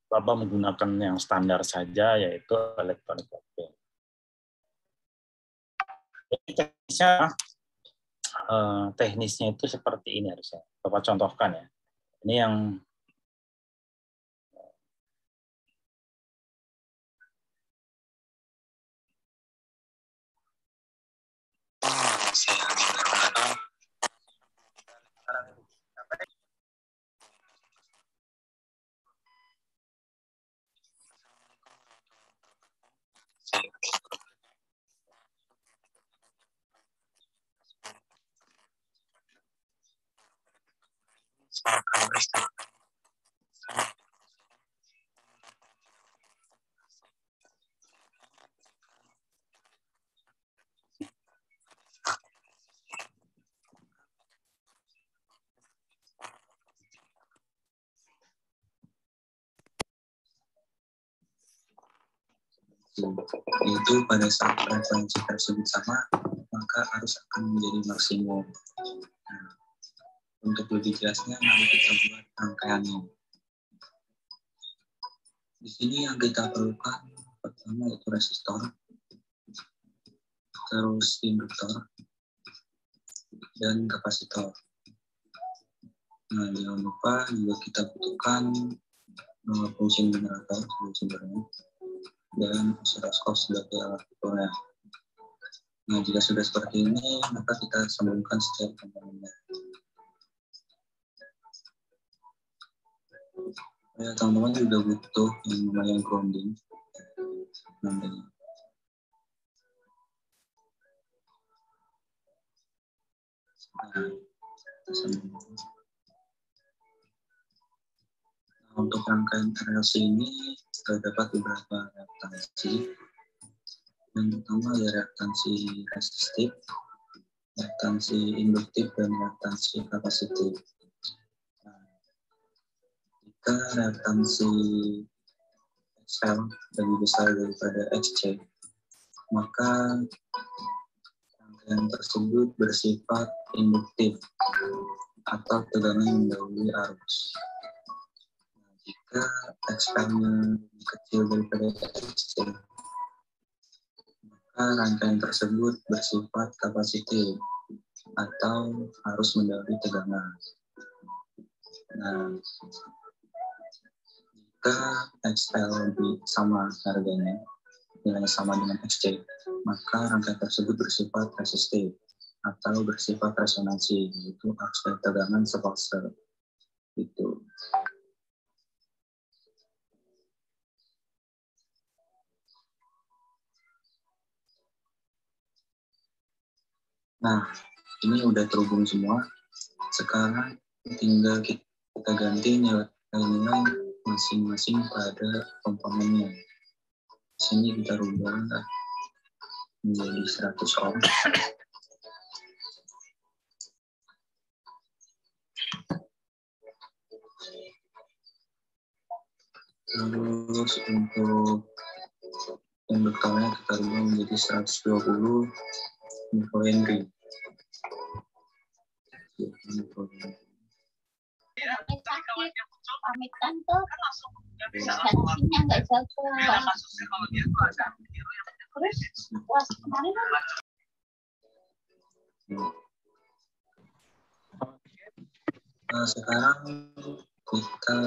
Bapak menggunakan yang standar saja, yaitu electronic clock. Teknisnya itu seperti ini harusnya. Bapak contohkan ya. Ini yang itu pada saat frekuensi tersebut sama, maka arus akan menjadi maksimum. Nah, untuk lebih jelasnya, mari kita buat rangkaiannya. Di sini yang kita perlukan pertama itu resistor, terus induktor, dan kapasitor. Nah, jangan lupa juga kita butuhkan fungsi generator sebagai sumbernya, dan osiloskop sebagai alat ukurnya. Nah, jika sudah seperti ini, maka kita sambungkan setiap komponennya. Ya, teman-teman juga butuh yang namanya grounding. Nah, untuk rangkaian RLC ini terdapat beberapa reaktansi. Yang pertama ya reaktansi resistif, reaktansi induktif, dan reaktansi kapasitif. Jika reaktansi XL lebih besar daripada XC, maka rangkaian tersebut bersifat induktif atau tegangan mendahului arus. Nah, jika XL-nya lebih kecil daripada XC, maka rangkaian tersebut bersifat kapasitif atau arus mendahului tegangan. Nah, jika XL lebih sama harganya, nilainya sama dengan XC, maka rangkaian tersebut bersifat resistif atau bersifat resonansi, yaitu arus dan tegangan sepulsar. Itu. Nah, ini udah terhubung semua. Sekarang tinggal kita ganti nilai-nilai masing-masing pada komponennya. Di sini kita rubah menjadi 100 ohm. Terus untuk induktornya kita rubah menjadi 120 mikrohenry. Pamitan tuh hasilnya nggak jalan. Terus pas kemarin Nah, sekarang kita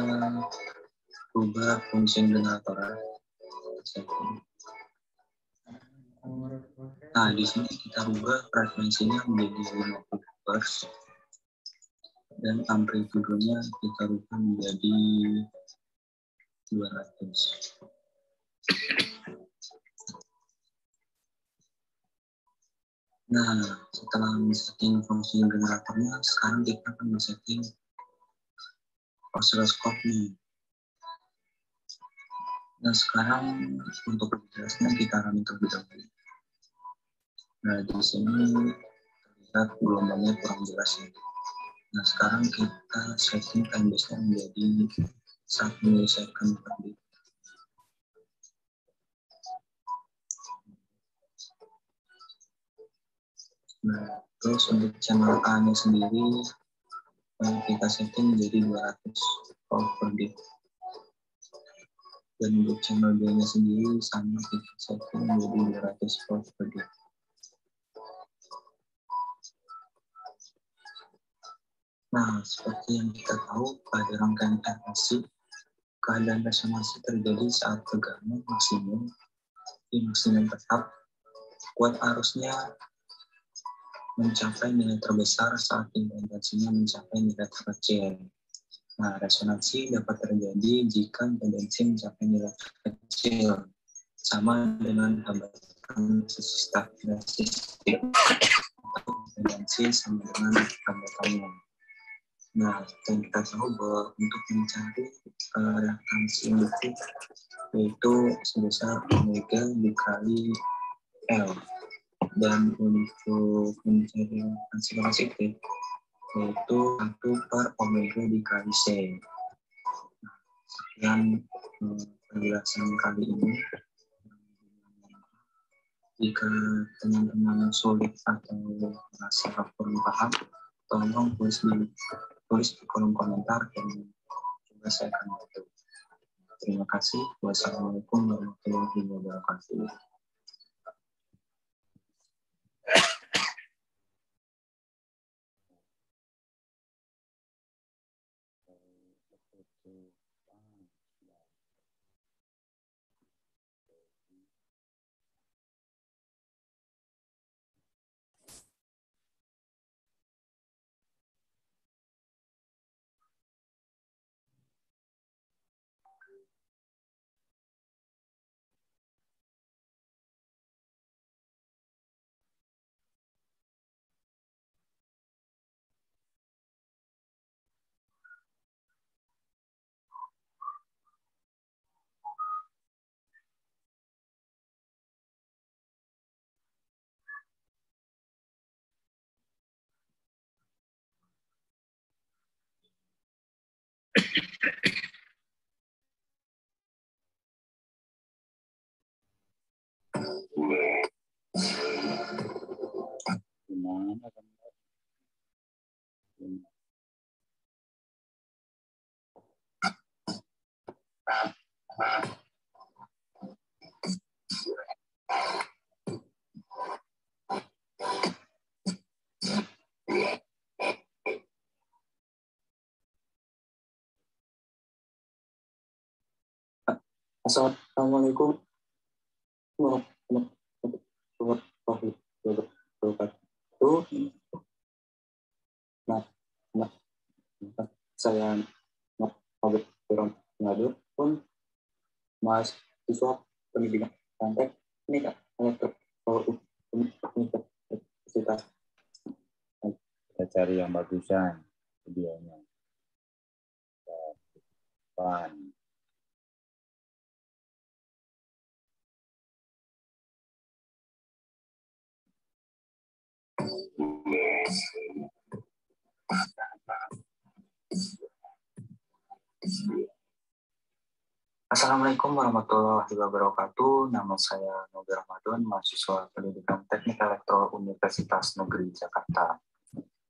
rubah fungsi generator. Nah, di sini kita rubah frekuensinya menjadi 50 Hz dan amplitudenya kita rubah menjadi 200. Nah, setelah men-setting fungsi generatornya, sekarang kita akan men-setting osiloskopnya. Nah, sekarang untuk jelasnya kita running terlebih dahulu. Nah, di sini terlihat gelombangnya kurang jelas ya. Nah, sekarang kita setting time base-nya menjadi 1 milisecond per detik. Nah, terus untuk channel A-nya sendiri kita setting menjadi 200 volt per detik. Dan untuk channel B-nya sendiri sama kita setting menjadi 200 volt per dia. Nah, seperti yang kita tahu pada rangkaian RLC, keadaan resonansi terjadi saat tegangan maksimum di maksimum tetap, kuat arusnya mencapai nilai terbesar saat impedansinya mencapai nilai terkecil. Nah, resonansi dapat terjadi jika impedansi mencapai nilai terkecil, sama dengan hambatan resistif atau impedansi sama dengan hambatannya. Nah, dan kita tahu bahwa untuk mencari reaktansi induktif yaitu sebesar omega dikali L, dan untuk mencari reaktansi positif yaitu 1 per omega dikali C. Sekian penjelasan kali ini. Jika teman-teman sulit atau merasa kurang paham, tolong tulis di kolom komentar dan coba saya akan bantu. Terima kasih. Wassalamualaikum warahmatullahi wabarakatuh. Gimana kan? Assalamualaikum warahmatullahi wabarakatuh. Nah, saya Robert Pengadu pun mahasiswa pendidikan teknik universitas. Kita cari yang bagusan videonya. Depan. Assalamualaikum warahmatullahi wabarakatuh. Nama saya Novi Ramadan, mahasiswa pendidikan teknik elektro Universitas Negeri Jakarta.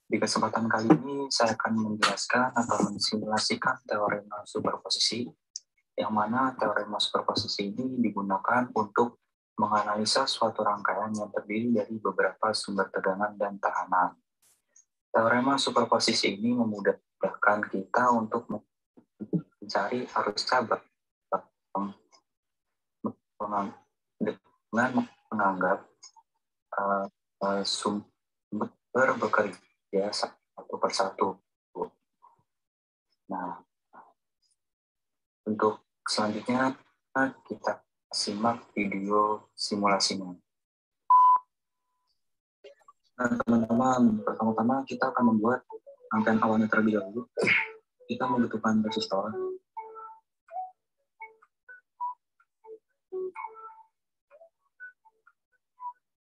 Di kesempatan kali ini saya akan menjelaskan atau mensimulasikan teorema superposisi, yang mana teorema superposisi ini digunakan untuk menganalisa suatu rangkaian yang terdiri dari beberapa sumber tegangan dan tekanan. Teorema superposisi ini memudahkan kita untuk mencari arus cabang dengan menganggap sumber bekerja satu persatu. Nah, untuk selanjutnya kita simak video simulasinya. Nah, teman-teman, pertama-tama kita akan membuat rangkaian awalnya terlebih dahulu. Kita membutuhkan resistor.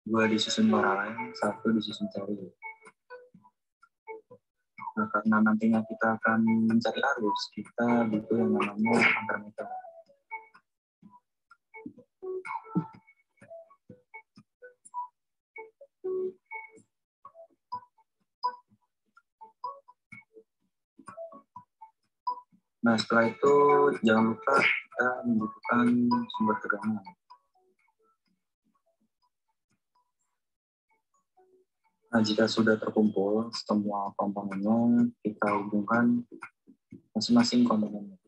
Dua disusun paralel, satu disusun seri. Nah, karena nantinya kita akan mencari arus, kita butuh yang namanya ampermeter. Nah, setelah itu jangan lupa kita membutuhkan sumber tegangan. Nah, jika sudah terkumpul semua komponennya, kita hubungkan masing-masing komponennya.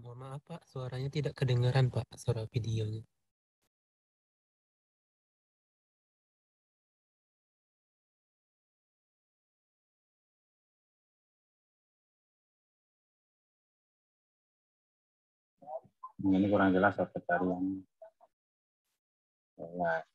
Mohon maaf Pak, suaranya tidak kedengaran Pak, suara videonya. Ini kurang jelas, saya cari yang jelas.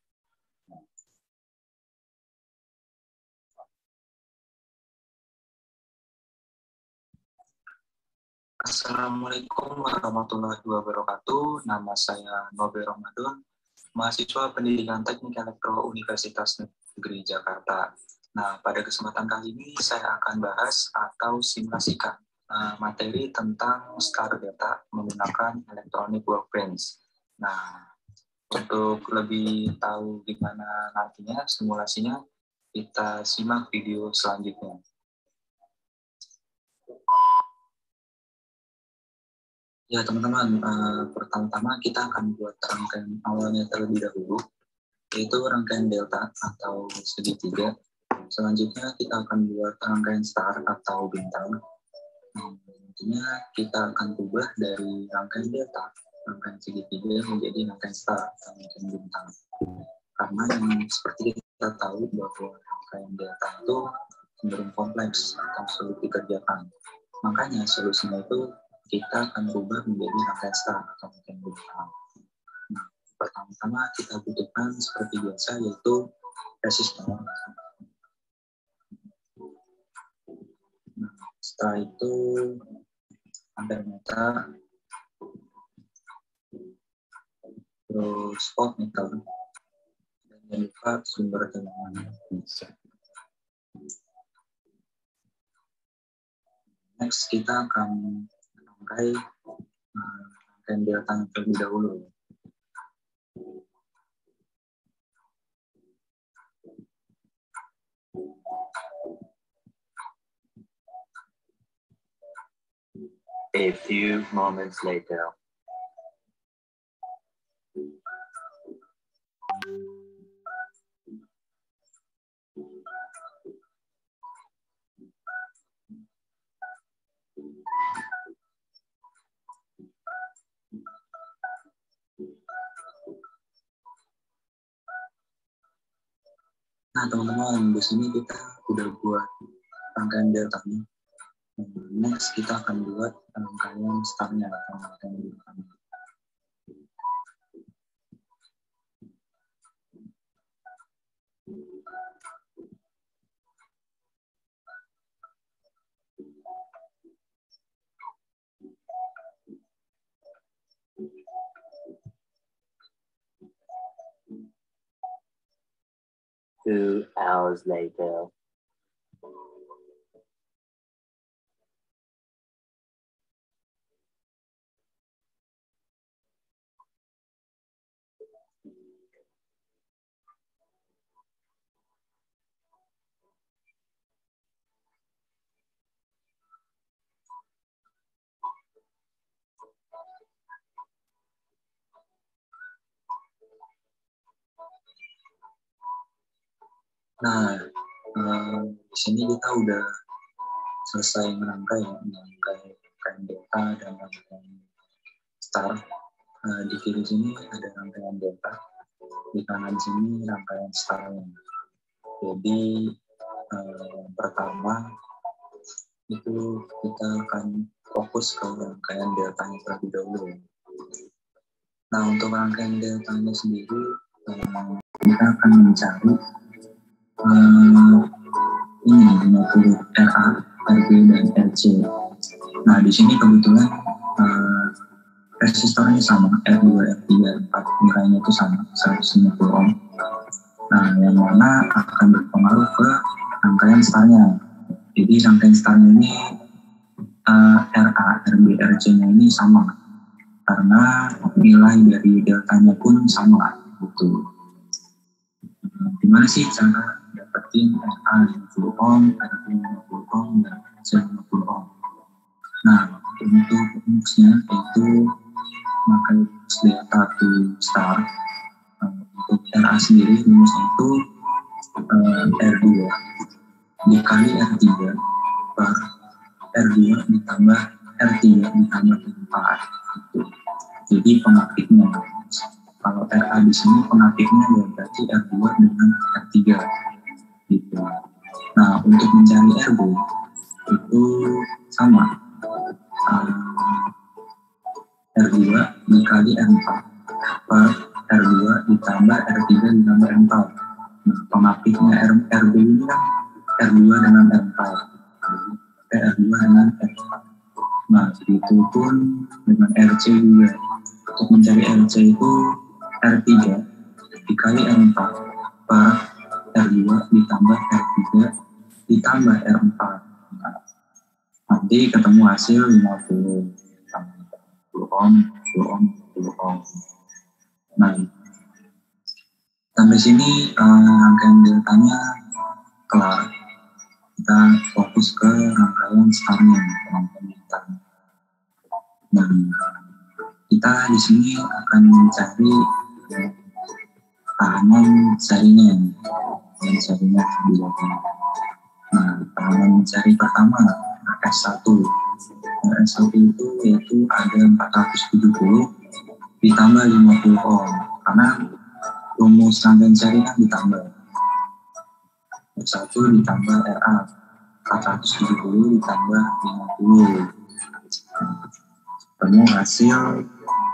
Assalamualaikum warahmatullahi wabarakatuh. Nama saya Nobe Ramadan, mahasiswa Pendidikan Teknik Elektro Universitas Negeri Jakarta. Nah, pada kesempatan kali ini saya akan bahas atau simulasikan materi tentang star data menggunakan electronic workbench. Nah, untuk lebih tahu gimana nantinya simulasinya, kita simak video selanjutnya. Ya teman-teman, pertama-tama kita akan buat rangkaian awalnya terlebih dahulu, yaitu rangkaian delta atau segitiga. Selanjutnya kita akan buat rangkaian star atau bintang. Intinya kita akan ubah dari rangkaian delta, rangkaian segitiga menjadi rangkaian star atau rangkaian bintang. Karena yang seperti kita tahu bahwa rangkaian delta itu cenderung kompleks atau sulit dikerjakan. Makanya solusinya itu kita akan berubah menjadi rangkaian star atau rangkaian bintang. Nah, pertama-tama kita butuhkan seperti biasa yaitu resistor. Nah, setelah itu ampermeter, terus voltmeter, dan jangan lupa sumber tegangan. Next kita akan rangkaian delta terlebih dahulu. A few moments later. Nah teman-teman, di sini kita udah buat rangkaian delta-nya. Next kita akan buat rangkaian star-nya atau rangkaian bintang. Two hours later. Nah, di sini kita udah selesai merangkai rangkaian delta dan rangkaian star. Di kiri sini ada rangkaian delta, di kanan sini rangkaian star. Jadi pertama itu kita akan fokus ke rangkaian deltanya terlebih dahulu. Nah untuk rangkaian deltanya sendiri kita akan mencari ini 50 RA, RB dan RC. Nah di sini kebetulan resistornya sama, R2, R3, R4 nilainya itu sama 150 ohm. Nah yang mana akan berpengaruh ke rangkaian starnya. Jadi rangkaian starnya ini RA, RB, RC-nya ini sama karena nilai dari deltanya pun sama gitu. Gimana sih cara dapetin RA 50 ohm, RB 50 ohm, dan RC 50 ohm? Nah untuk rumusnya itu pakai delta to star. Untuk RA sendiri rumusnya itu R2 dikali R3 per R2 ditambah R3 ditambah R4. jadi pengapitnya. Kalau RA di sini pengapitnya ya berarti R2 dengan R3 gitu. Nah, untuk mencari RB itu sama, R2 dikali R4 per R2 ditambah R3 ditambah R4. Nah, pengapitnya RB ini kan R2 dengan R4, jadi R2 dengan R4. Nah, begitu pun dengan RC juga. Untuk mencari RC itu R3 dikali R4 per R2 ditambah R3 ditambah R4. Nah, nanti ketemu hasil 50 ohm, 10 ohm, 10 ohm. Nah, sampai sini rangkaian deltanya kelar. Kita fokus ke rangkaian starnya, rangkaian deltanya. Nah, kita di sini akan mencari tahanan sarinya, dan sarinya di belakang. Nah, tahanan sari pertama S1. S1 itu yaitu ada 470 ditambah 50 ohm, karena rumus rangkaian sari kan ditambah. S1 ditambah RA 470 ditambah 50. Ketemu hasil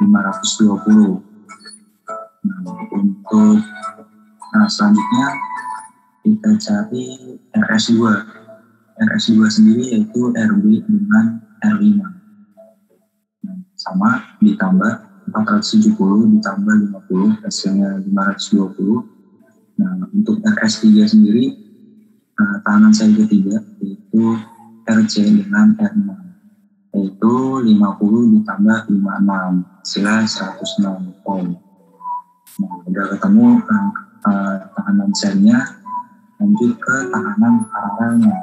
520. Nah, selanjutnya kita cari RS2. RS2 sendiri yaitu RB dengan R5. Nah, sama, ditambah 470 ditambah 50, hasilnya 520. Nah, untuk RS3 sendiri, tahanan sari ketiga yaitu RC dengan R6, yaitu 50 ditambah 56, hasilnya 106 ohm. Nah, udah ketemu tahanan serinya, lanjut ke tahanan paralelnya.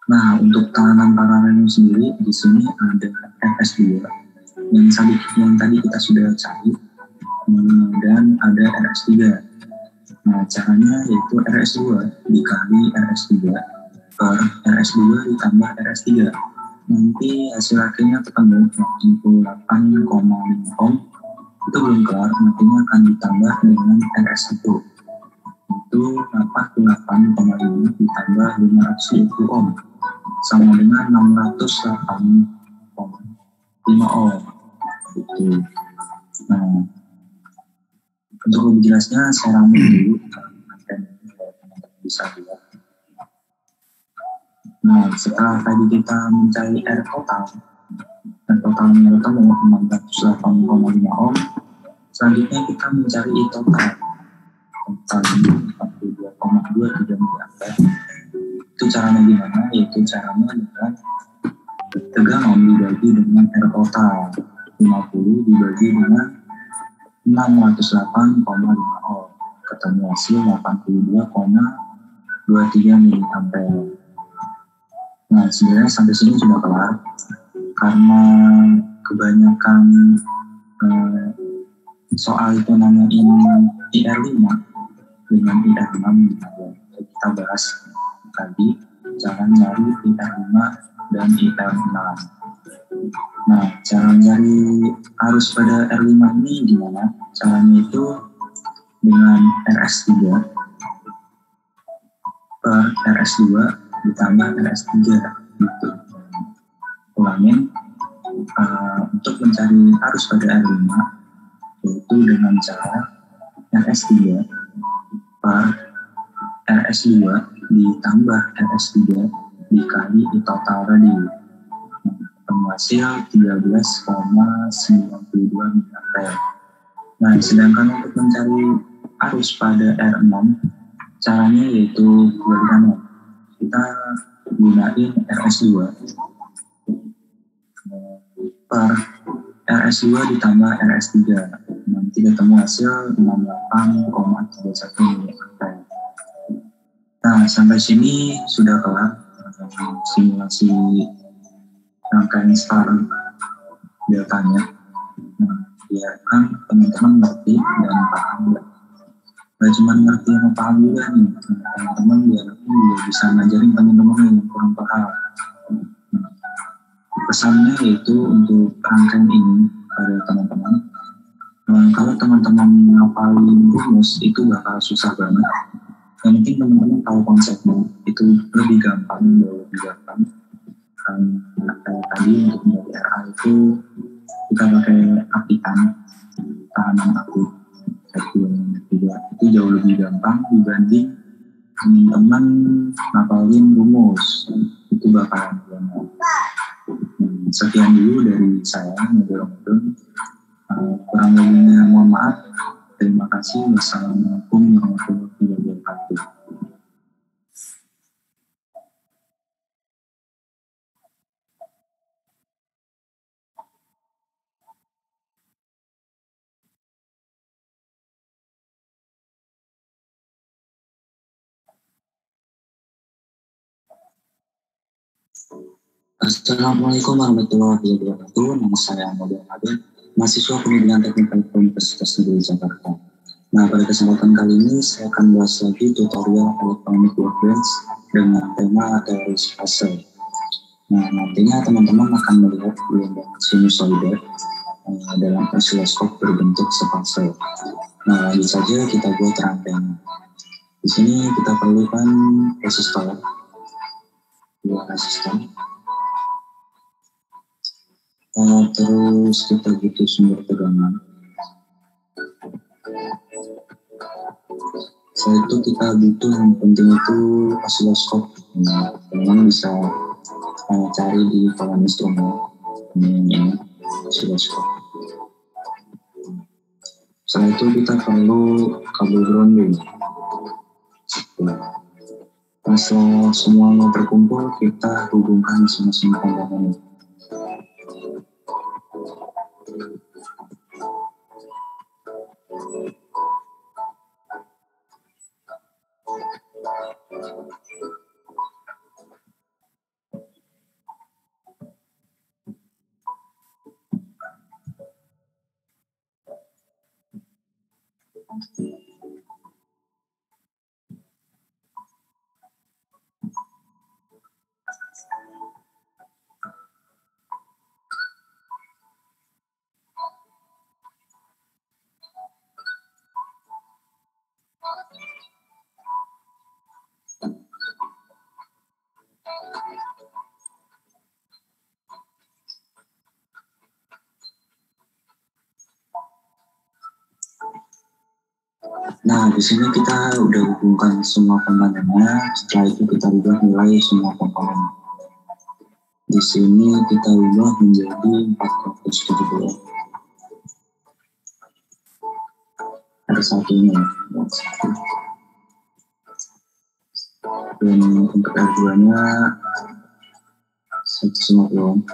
Nah, untuk tahanan paralelnya sendiri di sini ada RS2 yang tadi kita sudah cari, dan ada RS3. Nah, caranya yaitu RS2 dikali RS3 per RS2 ditambah RS3. Nanti hasil akhirnya ketemu 68,5 ohm. Itu belum kelar, nantinya akan ditambah dengan RS1. Itu 88,5 ditambah 520 ohm. Sama dengan 608,5 ohm. Gitu. Nah, untuk lebih jelasnya saya rangkum dulu dan teman-teman bisa lihat. Nah, setelah tadi kita mencari R totalnya ketemu 608,5 ohm. Selanjutnya kita mencari I total 42,23 mA. Itu caranya gimana? Yaitu caranya dengan tegang ohm dibagi dengan R total 50 dibagi dengan 608,5 ohm, ketemu hasil 82,23 mA. Nah, sebenarnya sampai sini sudah kelar. Karena kebanyakan soal itu namanya IR5 dengan IR6, kita bahas tadi cara nyari IR5 dan IR6. Nah, cara nyari arus pada R5 ini gimana? Caranya itu dengan RS3 per RS2 ditambah RS3 gitu. Ulangin, untuk mencari arus pada R5 yaitu dengan cara RS3 per RS2 ditambah RS3 dikali I total tadi, hasil 13,92 mA. Nah, sedangkan untuk mencari arus pada R6 caranya yaitu kebalikannya. Kita gunain RS2 per RS2 ditambah RS3, nanti ketemu hasil 68,31 mA. Nah, sampai sini sudah kelar simulasi rangkaian star deltanya. Nah, biarkan teman-teman ngerti dan paham. Gak cuma ngerti sama paham juga nih, teman-teman biarkan juga bisa ngajarin teman-teman yang kurang paham. Pesannya yaitu untuk rangkaian ini kepada teman-teman. Kalau teman-teman ngapalin rumus itu bakal susah banget. Yang penting teman-teman tahu konsepnya, itu lebih gampang, jauh lebih gampang. Kayak tadi untuk menjadi RA itu kita pakai apikan tahanan akut 1, 2, itu jauh lebih gampang dibanding teman-teman ngapalin rumus, itu bakalan gampang. Sekian dulu dari saya, ngobrol-ngobrol. Kurang lebihnya mohon maaf. Terima kasih. Wassalamualaikum warahmatullahi wabarakatuh. Assalamualaikum warahmatullahi wabarakatuh. Nama saya Muhammad Adil, mahasiswa pendidikan teknik Universitas Negeri Jakarta. Nah, pada kesempatan kali ini saya akan bahas lagi tutorial electronic workbench dengan tema teori fase. Nah, nantinya teman-teman akan melihat gelombang sinusoida dalam osiloskop berbentuk sepase. Nah, lanjut saja kita buat rangkaian. Di sini kita perlukan resistor, 2 resistor. Terus kita butuh sumber tegangan. Setelah itu kita butuh yang penting itu osiloskop. Teman-teman bisa cari di kolom instrumen ini osiloskop. Setelah itu kita perlu kabel grounding. Setelah semuanya terkumpul, kita hubungkan masing-masing komponen. Nah, di sini kita udah hubungkan semua komponennya. Setelah itu kita ubah nilai semua komponen. Di sini kita ubah menjadi 470. Ada satunya. Dan untuk R2-nya 150.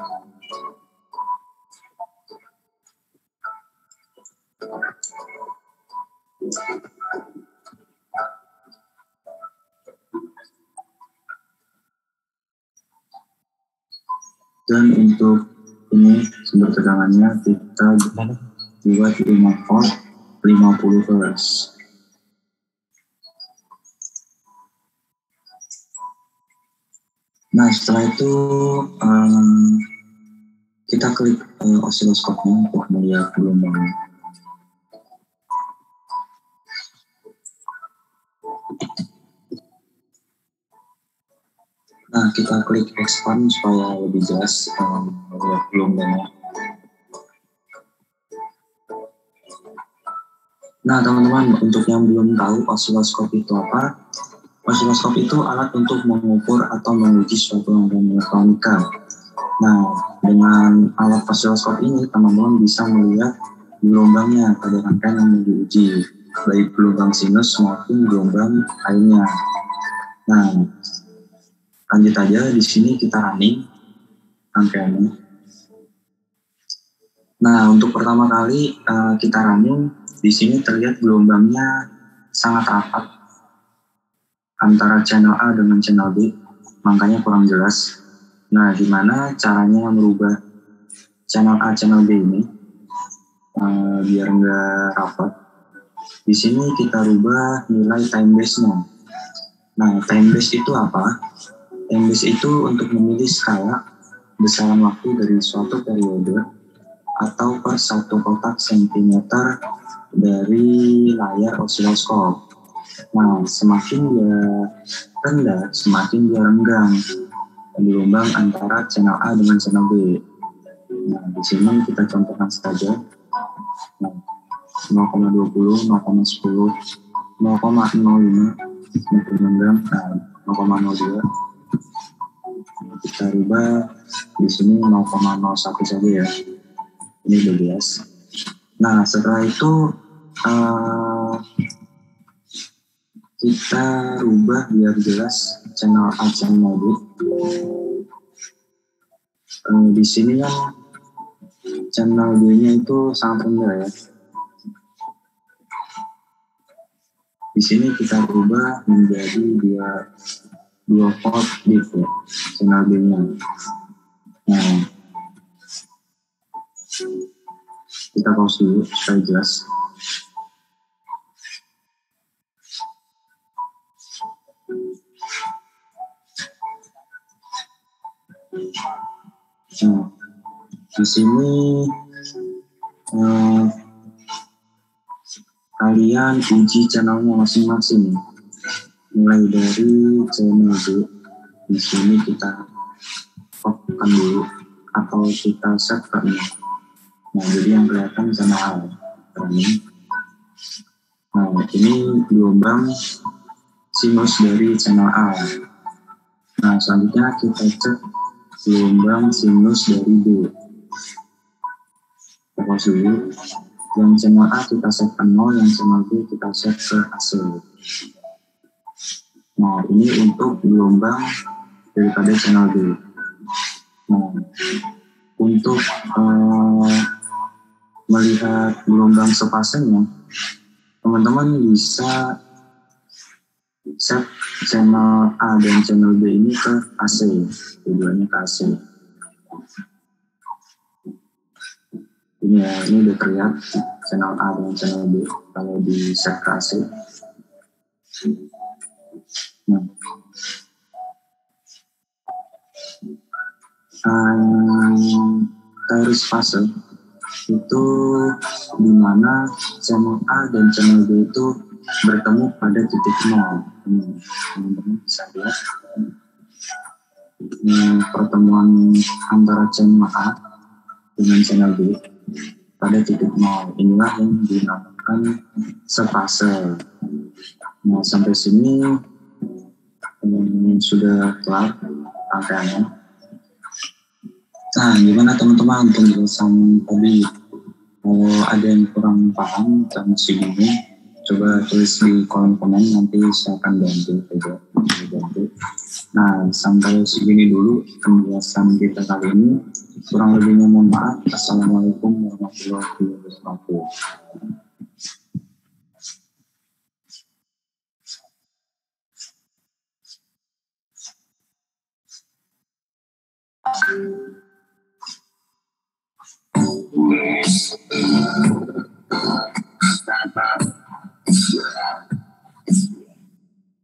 Dan untuk ini sumber tegangannya kita buat 5 volt 50 volts. Nah, setelah itu kita klik osiloskopnya untuk melihat gelombangnya. Nah, kita klik expand supaya lebih jelas melihat gelombangnya. Nah, teman-teman, untuk yang belum tahu osiloskop itu apa, osiloskop itu alat untuk mengukur atau menguji suatu rangkaian elektronika. Nah, dengan alat osiloskop ini, teman-teman bisa melihat gelombangnya pada rangkaian yang diuji, baik gelombang sinus maupun gelombang lainnya. Nah, lanjut aja, di sini kita running rangkaiannya. Nah, untuk pertama kali kita running, di sini terlihat gelombangnya sangat rapat antara channel A dengan channel B, makanya kurang jelas. Nah, gimana caranya merubah channel A, channel B ini biar nggak rapat? Di sini kita rubah nilai time base-nya. Nah, time base itu apa? Time base itu untuk memilih skala besaran waktu dari suatu periode atau per 1 kotak sentimeter dari layar osiloskop. Nah, semakin dia rendah, semakin dia renggang gelombang antara channel A dengan channel B. Nah, di sini kita contohkan saja. Nah, 0,20, 0,10, 0,05 semakin renggang, 0,02. Kita rubah di sini 0,01 saja ya. Ini 12. Nah, setelah itu kita rubah biar jelas channel A, channel B. Di sini kan channel B-nya itu sangat rendah ya. Di sini kita rubah menjadi dua volt gitu channel B-nya. Nah, kita pause dulu supaya jelas. Nah, di sini kalian uji channelnya masing-masing. Mulai dari channel B, di sini kita fokuskan dulu atau kita set ke 0. Nah, jadi yang kelihatan channel A. Nah, ini gelombang sinus dari channel A. Nah, selanjutnya kita cek gelombang sinus dari B. Fokus dulu. Yang channel A kita set ke 0, yang channel B kita set ke AC. Nah, ini untuk gelombang daripada channel B. Nah, untuk melihat gelombang sepasangnya, teman-teman bisa set channel A dan channel B ini ke AC, keduanya ke AC. Ini ya, ini udah terlihat channel A dan channel B kalau di set ke AC. Nah, garis fase itu dimana channel A dan channel B itu bertemu pada titik 0. Teman-teman bisa lihat pertemuan antara channel A dengan channel B pada titik 0. Inilah yang dinamakan sefase. Nah, sampai sini sudah kelar rangkaiannya. Nah, gimana teman-teman penjelasan tadi? Kalau ada yang kurang paham atau masih bingung, coba tulis di kolom komen, nanti saya akan bantu. Nah, sampai segini dulu penjelasan kita kali ini. Kurang lebihnya mohon maaf. Assalamualaikum warahmatullahi wabarakatuh.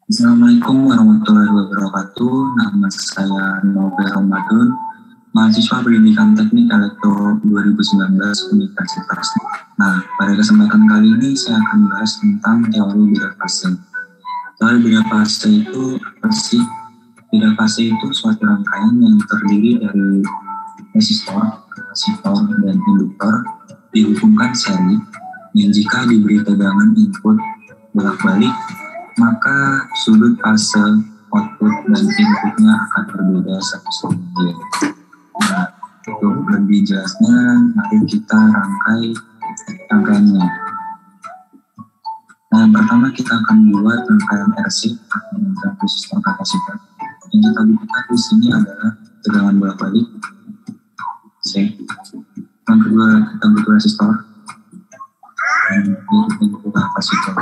Assalamualaikum warahmatullahi wabarakatuh. Nama saya Nobel Ramadan, mahasiswa pendidikan teknik elektro 2019 Universitas. Nah, pada kesempatan kali ini saya akan bahas tentang teori beda fase. Teori beda fase itu apa sih? Beda fase itu suatu rangkaian yang terdiri dari resistor, kapasitor, dan induktor dihubungkan seri yang jika diberi tegangan input bolak-balik, maka sudut fase output dan inputnya akan berbeda satu sama lain. Nah, untuk lebih jelasnya, mari kita rangkaiannya. Nah, yang pertama kita akan buat rangkaian RC, rangkaian resistor kapasitor. Yang kita butuhkan di sini adalah tegangan bolak-balik C. Yang kedua kita butuh resistor. Dan kita butuh kapasitor.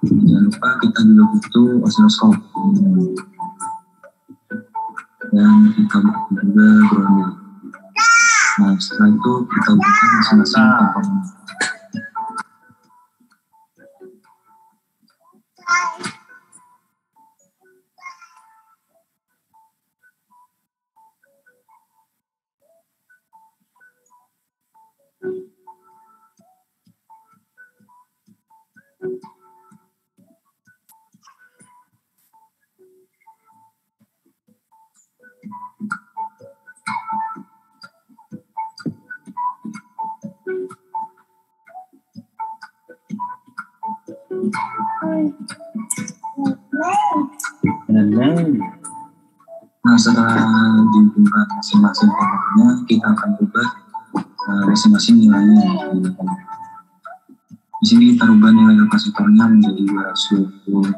Jangan lupa kita juga butuh osiloskop. Dan kita butuh juga grounding. Nah, setelah itu kita butuh masing-masing komponen. Nah, setelah dihubungkan masing-masing komponennya, kita akan ubah masing-masing nilainya. Di sini kita ubah nilai kapasitornya menjadi 220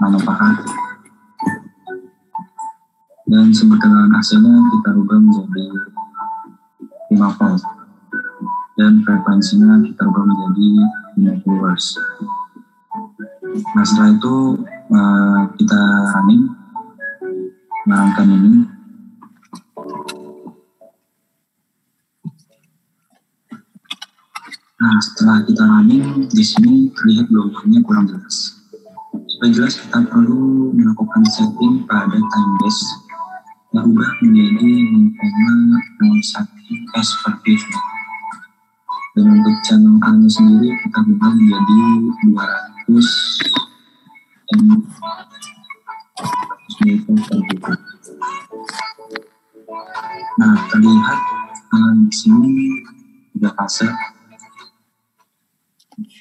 nanofarad. Dan sumber tegangan AC-nya kita ubah menjadi 5 volt. Dan frekuensinya kita ubah menjadi 50 Hz. Nah, setelah itu kita running rangkaian ini. Nah, setelah kita running, di sini terlihat gelombangnya kurang jelas. Supaya jelas, kita perlu melakukan setting pada time base. Kita ubah menjadi 0,01 S per PV. Dan untuk channel A-nya sendiri, kita ubah menjadi 200 meter per detik. Nah, terlihat di sini tiga fase.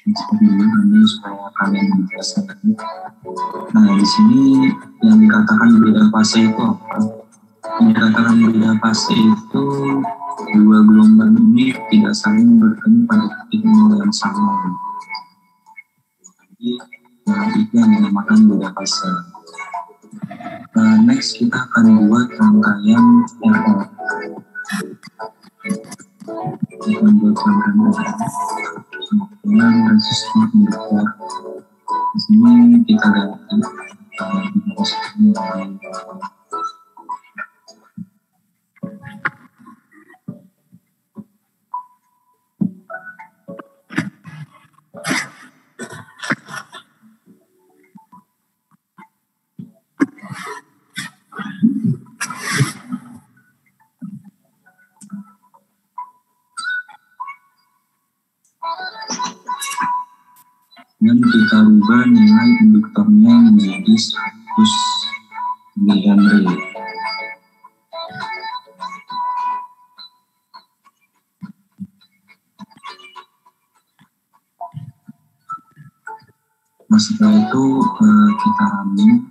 Seperti ini supaya kalian bisa lihat. Nah, di sini yang dikatakan beda fase itu apa? Yang dikatakan beda fase itu dua gelombang ini tidak saling bertemu pada titik nol yang sama. Jadi, itu yang dinamakan beda fase. Next kita akan buat rangkaian RO. Kita buat rangkaian dengan resistor induktor. Di sini kita ganti dan kita rubah nilai induktornya menjadi 100 mA. Nah, setelah itu kita running.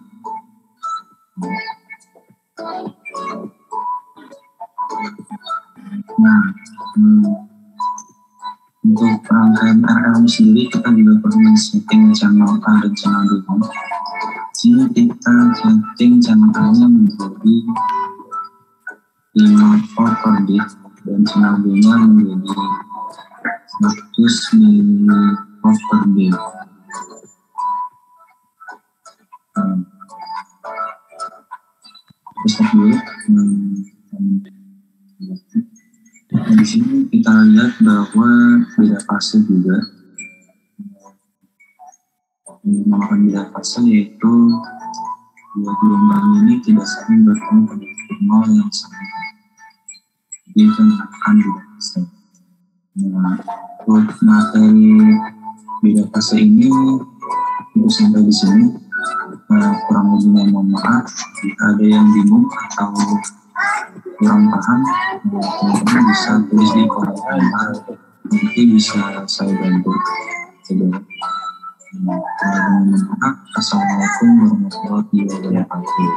Nah, untuk rangkaian RL sendiri kita juga perlu setting channel A dan channel B. Sini kita setting channel A-nya menjadi 5 volt per bit dan channel B-nya menjadi 100 mV per bit. Terus dulu. Di sini kita lihat bahwa beda fase juga. Dinamakan beda fase yaitu dua gelombang ini tidak saling bertemu pada titik nol yang sama. Jadi itu dinamakan beda fase. Nah, untuk materi beda fase ini untuk sampai di sini. Kurang lebih mohon maaf jika ada yang bingung atau kurang paham, teman-teman bisa tulis di kolom komentar, nanti bisa saya bantu. Assalamualaikum warahmatullahi wabarakatuh.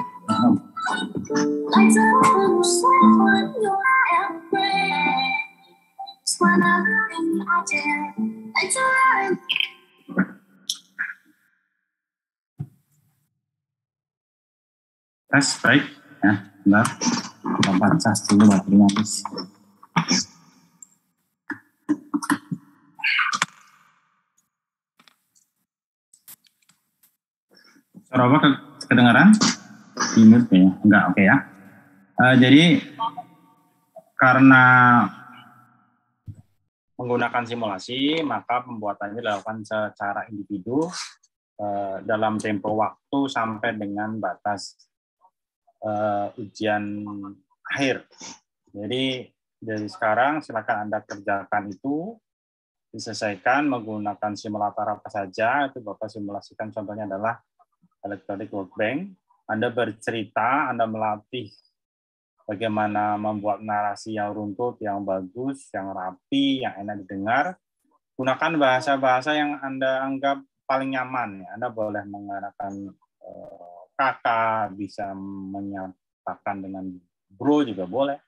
Tes, baik. Ya, benar. Tempat cas dulu baterainya habis. Suara apa kedengaran? Minus ya? Enggak, oke ya. Jadi karena menggunakan simulasi, maka pembuatannya dilakukan secara individu dalam tempo waktu sampai dengan batas ujian akhir. Jadi dari sekarang silakan Anda kerjakan itu diselesaikan menggunakan simulator apa saja. Itu Bapak simulasikan, contohnya adalah Electronic World Bank. Anda bercerita, Anda melatih bagaimana membuat narasi yang runtut, yang bagus, yang rapi, yang enak didengar. Gunakan bahasa-bahasa yang Anda anggap paling nyaman. Anda boleh menggunakan kakak, bisa menyatakan dengan bro juga boleh.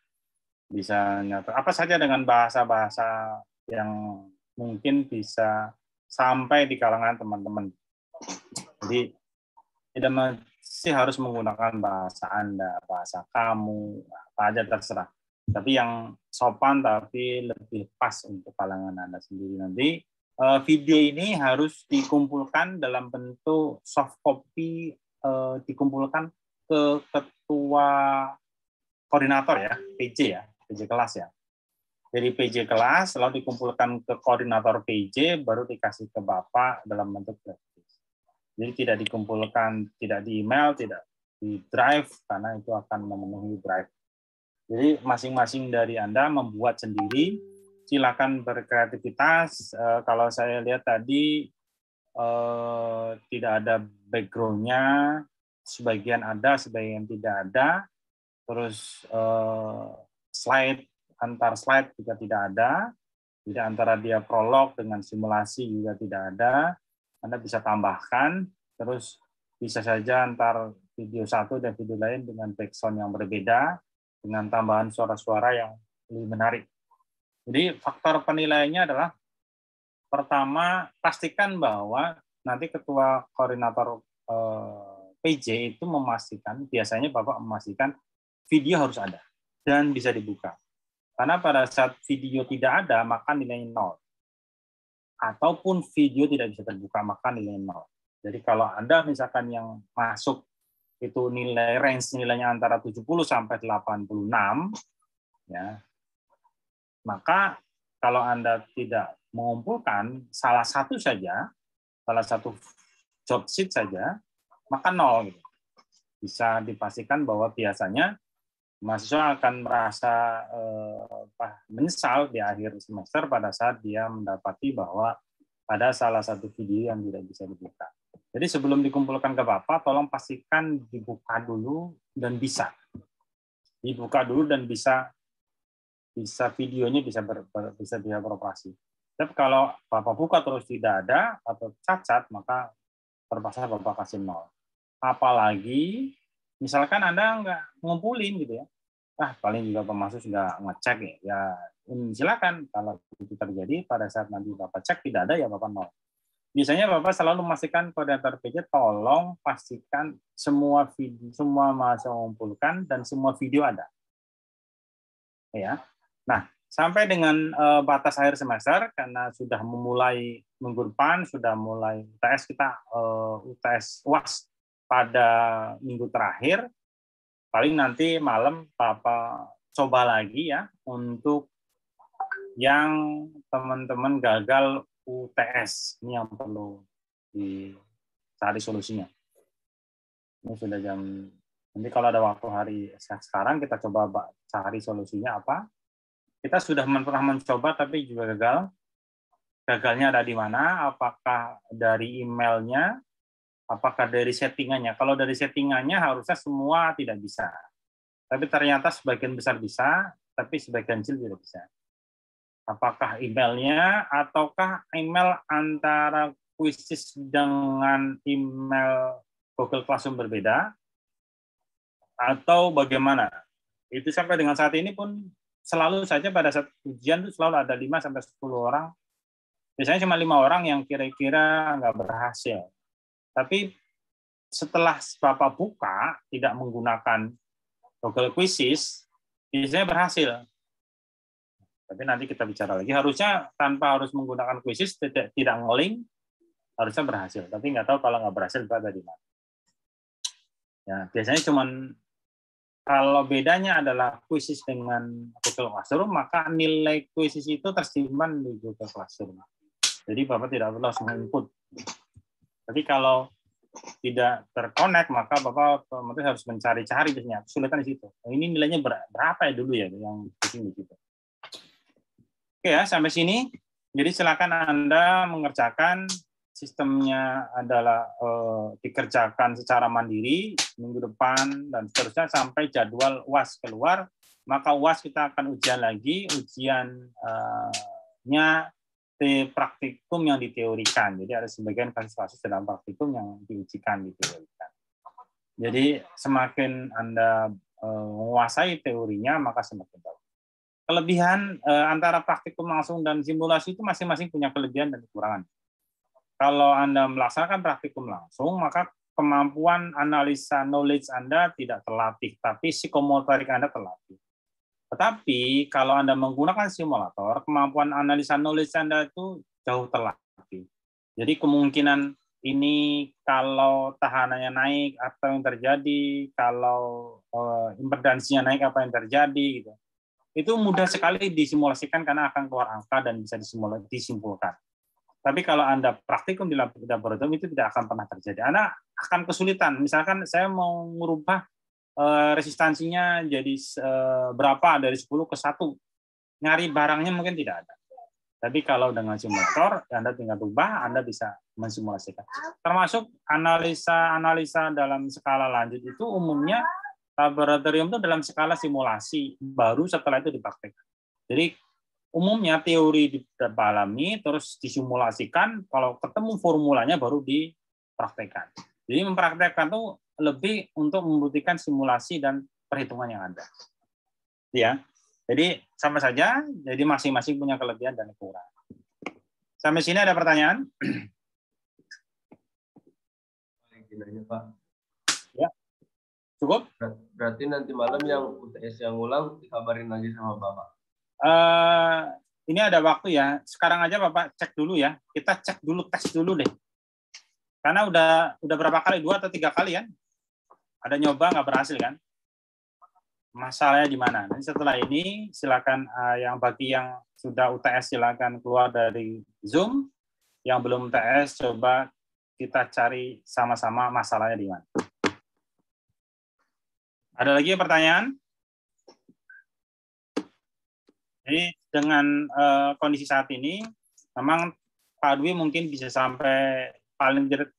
Bisa nyata apa saja dengan bahasa-bahasa yang mungkin bisa sampai di kalangan teman-teman. Jadi tidak mesti harus menggunakan bahasa Anda, bahasa kamu, apa aja terserah. Tapi yang sopan tapi lebih pas untuk kalangan Anda sendiri. Nanti video ini harus dikumpulkan dalam bentuk soft copy, dikumpulkan ke ketua koordinator ya, PJ kelas ya. Dari PJ kelas, lalu dikumpulkan ke koordinator PJ, baru dikasih ke Bapak dalam bentuk grafis. Jadi tidak dikumpulkan, tidak di email, tidak di drive, karena itu akan memenuhi drive. Jadi masing-masing dari Anda membuat sendiri, silakan berkreativitas. Kalau saya lihat tadi, tidak ada background-nya, sebagian ada, sebagian tidak ada. Terus slide, antar slide juga tidak ada, jadi antara dia prolog dengan simulasi juga tidak ada. Anda bisa tambahkan, terus bisa saja antar video satu dan video lain dengan background yang berbeda, dengan tambahan suara-suara yang lebih menarik. Jadi faktor penilaiannya adalah, pertama, pastikan bahwa nanti ketua koordinator PJ itu memastikan, biasanya Bapak memastikan video harus ada dan bisa dibuka. Karena pada saat video tidak ada, maka nilainya 0. Ataupun video tidak bisa terbuka, maka nilainya 0. Jadi kalau Anda misalkan yang masuk itu range nilainya antara 70 sampai 86, ya, maka kalau Anda tidak mengumpulkan salah satu saja, salah satu job sheet saja, maka 0. Gitu. Bisa dipastikan bahwa biasanya mahasiswa akan merasa menyesal di akhir semester pada saat dia mendapati bahwa ada salah satu video yang tidak bisa dibuka. Jadi sebelum dikumpulkan ke Bapak, tolong pastikan dibuka dulu dan bisa. Dibuka dulu dan bisa videonya bisa beroperasi. Tapi kalau Bapak buka terus tidak ada atau cacat, maka terpaksa Bapak kasih 0. Apalagi misalkan Anda nggak ngumpulin gitu ya, paling juga pemasuk nggak ngecek ya, silakan. Kalau itu terjadi pada saat nanti Bapak cek tidak ada, ya Bapak 0. Biasanya Bapak selalu memastikan koordinator PJ, tolong pastikan semua video, semua mahasiswa mengumpulkan dan semua video ada. Ya, nah sampai dengan batas akhir semester, karena sudah memulai minggu depan, sudah mulai UTS kita, UTS UAS pada minggu terakhir, paling nanti malam Bapak coba lagi ya untuk yang teman-teman gagal UTS. Ini yang perlu dicari solusinya. Ini sudah jam, nanti kalau ada waktu hari sekarang kita coba cari solusinya apa. Kita sudah pernah mencoba tapi juga gagal. Gagalnya ada di mana? Apakah dari emailnya? Apakah dari settingannya? Kalau dari settingannya harusnya semua tidak bisa. Tapi ternyata sebagian besar bisa, tapi sebagian kecil tidak bisa. Apakah emailnya, ataukah email antara Quizizz dengan email Google Classroom berbeda? Atau bagaimana? Itu sampai dengan saat ini pun selalu saja pada saat ujian itu selalu ada 5-10 orang. Biasanya cuma 5 orang yang kira-kira nggak berhasil. Tapi setelah Bapak buka, tidak menggunakan Google Quizizz, biasanya berhasil. Tapi nanti kita bicara lagi. Harusnya tanpa harus menggunakan Quizizz, tidak nge-link, harusnya berhasil. Tapi nggak tahu kalau nggak berhasil, berada di mana. Ya, biasanya cuman kalau bedanya adalah Quizizz dengan Google Classroom, maka nilai Quizizz itu tersimpan di Google Classroom. Jadi Bapak tidak perlu langsung input. Tapi kalau tidak terkonek, maka Bapak otomatis harus mencari-cari biasanya. Kesulitan di situ. Ini nilainya berapa ya dulu ya yang pusing di situ. Oke ya, sampai sini Jadi silakan Anda mengerjakan, sistemnya adalah dikerjakan secara mandiri minggu depan dan seterusnya sampai jadwal UAS keluar. Maka UAS kita akan ujian lagi, ujiannya praktikum yang diteorikan. Jadi ada sebagian kasus-kasus dalam praktikum yang diujikan, diteorikan. Jadi semakin Anda menguasai teorinya, maka semakin bagus. Kelebihan antara praktikum langsung dan simulasi itu masing-masing punya kelebihan dan kekurangan. Kalau Anda melaksanakan praktikum langsung, maka kemampuan analisa knowledge Anda tidak terlatih, tapi psikomotorik Anda terlatih. Tetapi kalau Anda menggunakan simulator, kemampuan analisa knowledge Anda itu jauh terlatih. Jadi kemungkinan ini kalau tahanannya naik, apa yang terjadi, kalau impedansinya naik, apa yang terjadi, gitu. Itu mudah sekali disimulasikan karena akan keluar angka dan bisa disimpulkan. Tapi kalau Anda praktikum di laboratorium itu tidak akan pernah terjadi. Anda akan kesulitan. Misalkan saya mau merubah resistansinya jadi berapa dari 10 ke 1. Nyari barangnya mungkin tidak ada. Tapi kalau dengan simulator, Anda tinggal rubah, Anda bisa mensimulasikan. Termasuk analisa dalam skala lanjut itu umumnya laboratorium itu dalam skala simulasi, baru setelah itu dipraktekkan. Jadi umumnya teori dipahami, terus disimulasikan, kalau ketemu formulanya baru dipraktekkan. Jadi mempraktekkan itu lebih untuk membuktikan simulasi dan perhitungan yang ada. Ya, jadi sama saja, jadi masing-masing punya kelebihan dan kekurangan. Sampai sini ada pertanyaan? Aja, Pak. Ya, cukup? Berarti nanti malam yang UTS yang ulang dikabarin lagi sama Bapak. Ini ada waktu ya. Sekarang aja Bapak cek dulu ya. Kita cek dulu, tes dulu deh. Karena udah berapa kali, 2 atau 3 kali kan? Ada nyoba nggak berhasil kan? Masalahnya di mana? Nanti setelah ini silakan bagi yang sudah UTS silakan keluar dari Zoom. Yang belum UTS coba kita cari sama-sama masalahnya di mana. Ada lagi pertanyaan? Jadi dengan kondisi saat ini, memang Pak Dwi mungkin bisa sampai paling tidak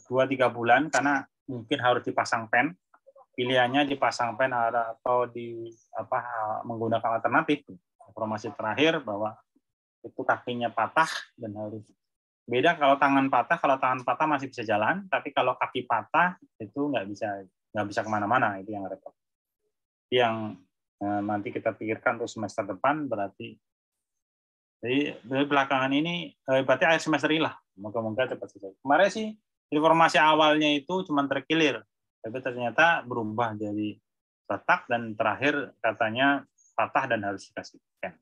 2-3 bulan karena mungkin harus dipasang pen. Pilihannya dipasang pen atau menggunakan alternatif. Informasi terakhir bahwa itu kakinya patah dan harus beda kalau tangan patah masih bisa jalan, tapi kalau kaki patah itu nggak bisa kemana-mana, itu yang repot. Yang nanti kita pikirkan untuk semester depan berarti. Jadi belakangan ini berarti akhir semester ini lah, moga-moga cepat selesai. Kemarin sih informasi awalnya itu cuma terkilir, tapi ternyata berubah jadi retak dan terakhir katanya patah dan harus dikasih scan.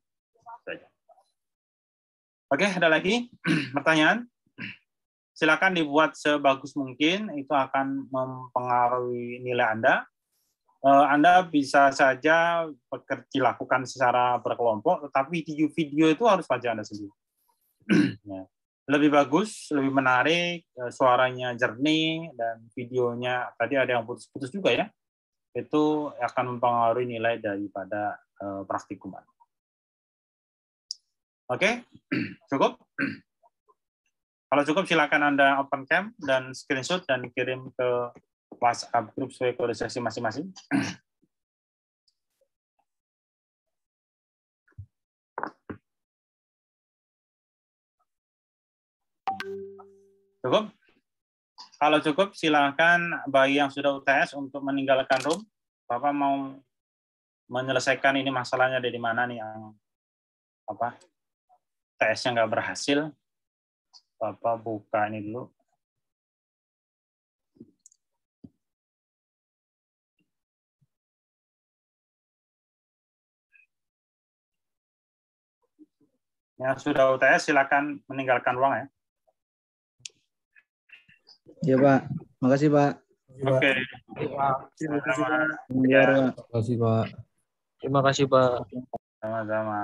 Oke, ada lagi pertanyaan? Silakan dibuat sebagus mungkin, itu akan mempengaruhi nilai Anda. Anda bisa saja dilakukan secara berkelompok, tetapi video itu harus saja Anda sendiri. Ya. Lebih bagus, lebih menarik, suaranya jernih, dan videonya tadi ada yang putus-putus juga ya, itu akan mempengaruhi nilai daripada praktikum. Oke, cukup? Kalau cukup silakan Anda open cam dan screenshot dan kirim ke WhatsApp grup sesuai kode sesi masing-masing. Cukup? Kalau cukup silakan bagi yang sudah UTS untuk meninggalkan room. Bapak mau menyelesaikan ini masalahnya dari mana nih yang TS-nya nggak berhasil. Bapak buka ini dulu. Yang sudah UTS silakan meninggalkan ruang ya. Ya Pak, makasih Pak. Oke. Terima Terima kasih Pak. kasih Pak. Sama-sama.